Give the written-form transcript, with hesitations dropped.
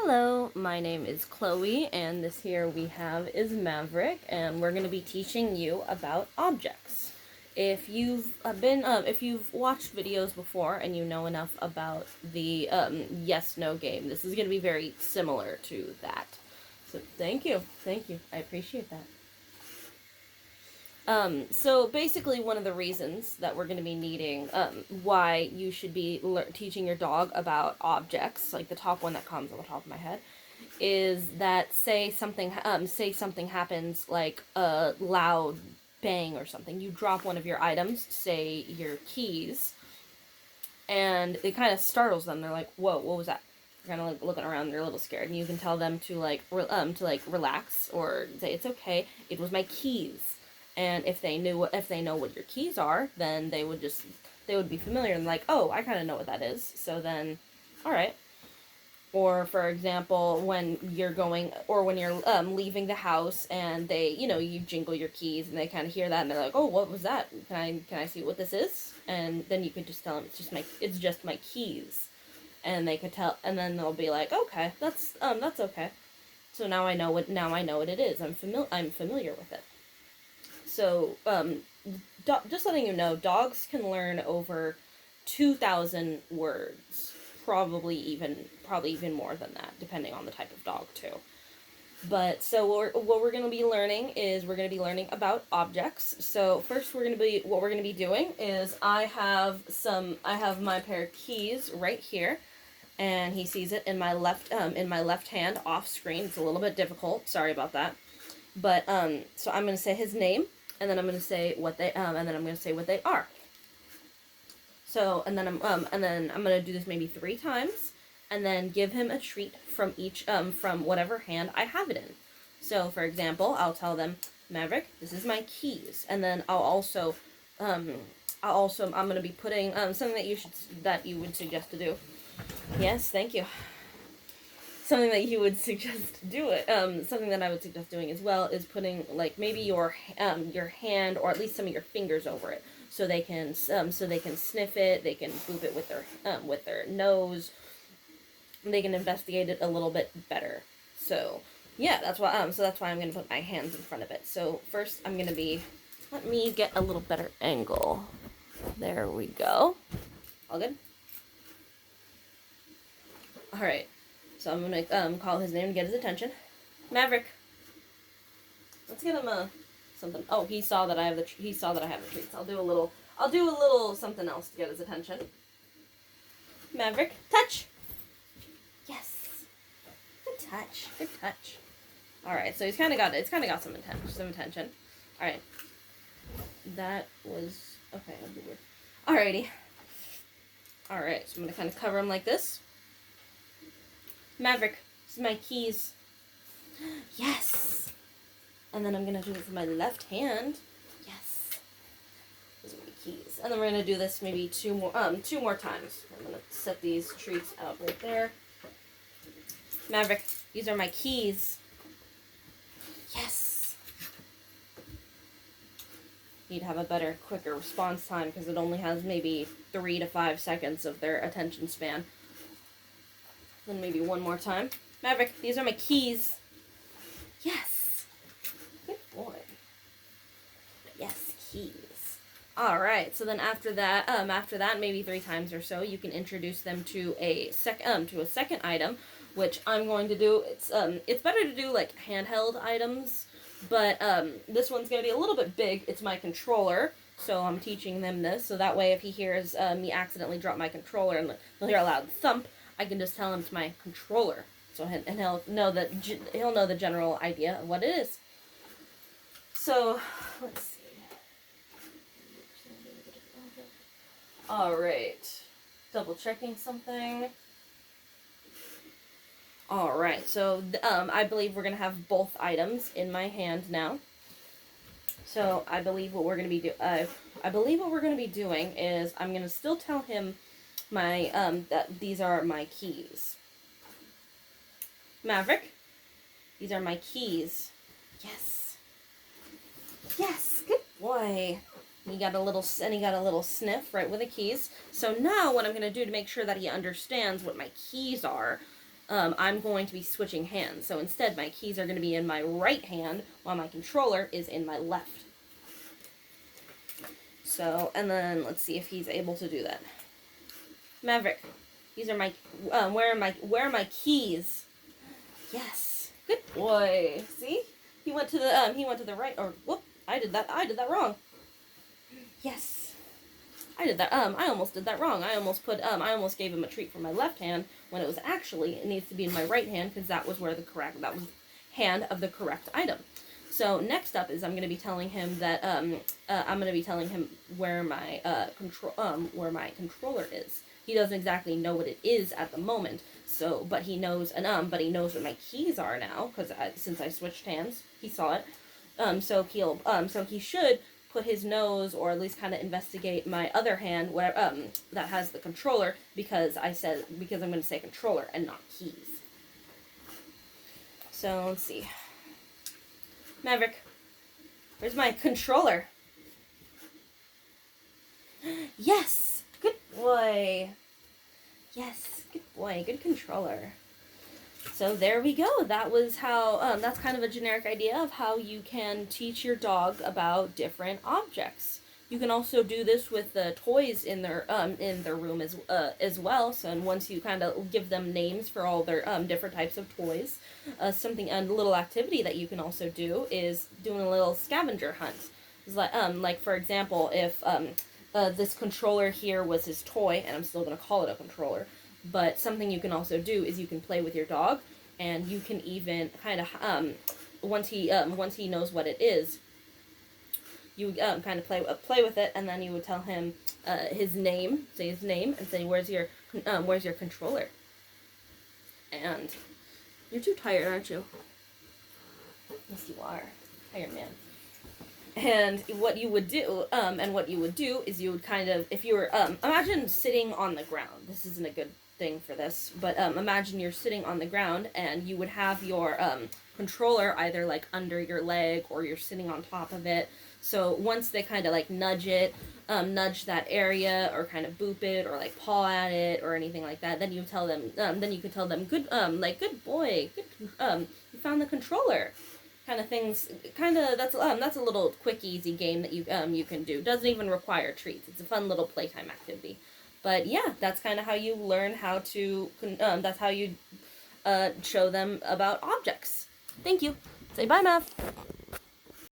Hello, my name is Chloe, and this here we have is Maverick, and we're going to be teaching you about objects. If you've watched videos before and you know enough about the yes/no game, this is going to be very similar to that. So thank you, I appreciate that. So basically one of the reasons that we're going to be needing, why you should be teaching your dog about objects, like the top one that comes on the top of my head, is that say something happens, like a loud bang or something. You drop one of your items, say your keys, and it kind of startles them. They're like, "Whoa, what was that?" They're kind of like looking around. They're a little scared, and you can tell them to relax or say it's okay. It was my keys. And if they know what your keys are, then they would be familiar and like, oh, I kind of know what that is. So then, all right. Or for example, when you're leaving the house and you jingle your keys and they kind of hear that and they're like, oh, what was that? Can I see what this is? And then you could just tell them it's just my keys, and they could tell, and then they'll be like, okay, that's okay. So now I know what it is. I'm familiar with it. So, just letting you know, dogs can learn over 2,000 words, probably even more than that, depending on the type of dog too. But so what we're going to be learning about objects. So first, what we're going to be doing is I have my pair of keys right here, and he sees it in my left hand off screen. It's a little bit difficult. Sorry about that. But so I'm going to say his name, and then I'm going to say what they are. So and then I'm going to do this maybe 3 times, and then give him a treat from each from whatever hand I have it in. So for example, I'll tell them, Maverick, this is my keys, and then I'm going to be putting something that you would suggest to do. Yes, thank you. Something that you would suggest something that I would suggest doing as well is putting like maybe your hand or at least some of your fingers over it, so they can sniff it, they can boop it with their nose, they can investigate it a little bit better. So yeah, that's why I'm going to put my hands in front of it. So first let me get a little better angle. There we go. All good. All right. So I'm gonna call his name to get his attention. Maverick. Let's get him something. Oh, he saw that I have the treats. I'll do a little something else to get his attention. Maverick, touch. Yes. Good touch. All right. So it's kind of got some attention. All right. That was okay. I'll do weird. Alrighty. All right. So I'm gonna kind of cover him like this. Maverick, this is my keys. Yes. And then I'm going to do it with my left hand. Yes. These are my keys. And then we're going to do this maybe two more times. I'm going to set these treats out right there. Maverick, these are my keys. Yes. You'd have a better, quicker response time because it only has maybe 3 to 5 seconds of their attention span. Then maybe one more time. Maverick, these are my keys. Yes. Good boy. Yes, keys. All right. So then after that, maybe 3 times or so, you can introduce them to a second item, which I'm going to do. It's better to do like handheld items, but this one's going to be a little bit big. It's my controller. So I'm teaching them this, so that way if he hears me accidentally drop my controller and he'll hear a loud thump, I can just tell him it's my controller. So he'll know the general idea of what it is. So let's see. All right, double checking something. All right, so I believe we're gonna have both items in my hand now. So I believe what we're gonna be doing is I'm gonna still tell him that these are my keys. Maverick, these are my keys. Yes. Yes, good boy. He got a little sniff right with the keys. So now what I'm going to do to make sure that he understands what my keys are I'm going to be switching hands. So instead, my keys are going to be in my right hand while my controller is in my left. So, and then let's see if he's able to do that. Maverick, these are my, where are my keys? Yes, good boy. See, he went to the right. Or whoop, I did that wrong. Yes, I did that. I almost did that wrong. I almost gave him a treat from my left hand when it was actually it needs to be in my right hand because that was hand of the correct item. So next up is I'm going to be telling him that I'm going to be telling him where my controller is. He doesn't exactly know what it is at the moment. So, but he knows what my keys are now because since I switched hands, he saw it. So he should put his nose or at least kind of investigate my other hand where that has the controller because I'm going to say controller and not keys. So let's see. Maverick, where's my controller? Yes, good boy. Yes, good boy, good controller. So there we go. That was how, that's kind of a generic idea of how you can teach your dog about different objects. You can also do this with the toys in their room as well. So and once you kind of give them names for all their different types of toys, a little activity that you can also do is doing a little scavenger hunt. It's like for example, if this controller here was his toy, and I'm still going to call it a controller, but something you can also do is you can play with your dog, and you can even kind of once he knows what it is, you would kind of play with it, and then you would tell him his name, say his name, and say where's your controller. And you're too tired, aren't you? Yes, you are, tired man. And what you would do, is you would kind of, if you were, imagine sitting on the ground. This isn't a good thing for this, but imagine you're sitting on the ground and you would have your controller either like under your leg or you're sitting on top of it. So once they kind of like nudge that area or kind of boop it or like paw at it or anything like that, then you tell them, good, good boy, good, you found the controller. Kind of things, that's a little quick, easy game that you can do. Doesn't even require treats. It's a fun little playtime activity. But yeah, that's kind of how you learn how to. That's how you show them about objects. Thank you. Say bye, Mav.